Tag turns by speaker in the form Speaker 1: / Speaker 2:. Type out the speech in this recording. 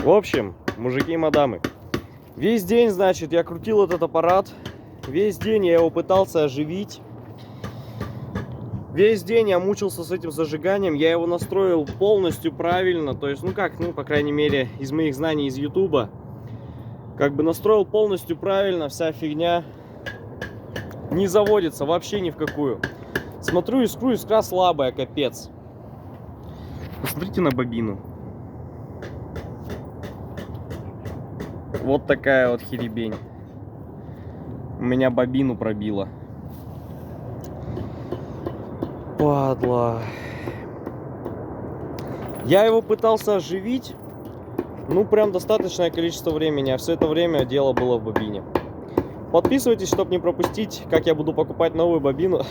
Speaker 1: В общем, мужики и мадамы, весь день, значит, я крутил этот аппарат. Весь день я его пытался оживить. Весь день я мучился с этим зажиганием. Я его настроил полностью правильно. То есть, ну как, ну, по крайней мере, из моих знаний из Ютуба. Как бы настроил полностью правильно. Вся фигня не заводится вообще ни в какую. Смотрю, искра слабая, капец. Посмотрите на бобину. Вот такая вот херебень. У меня бобину пробило. Падла. Я его пытался оживить. Ну, прям достаточное количество времени. А все это время дело было в бобине. Подписывайтесь, чтобы не пропустить, как я буду покупать новую бобину.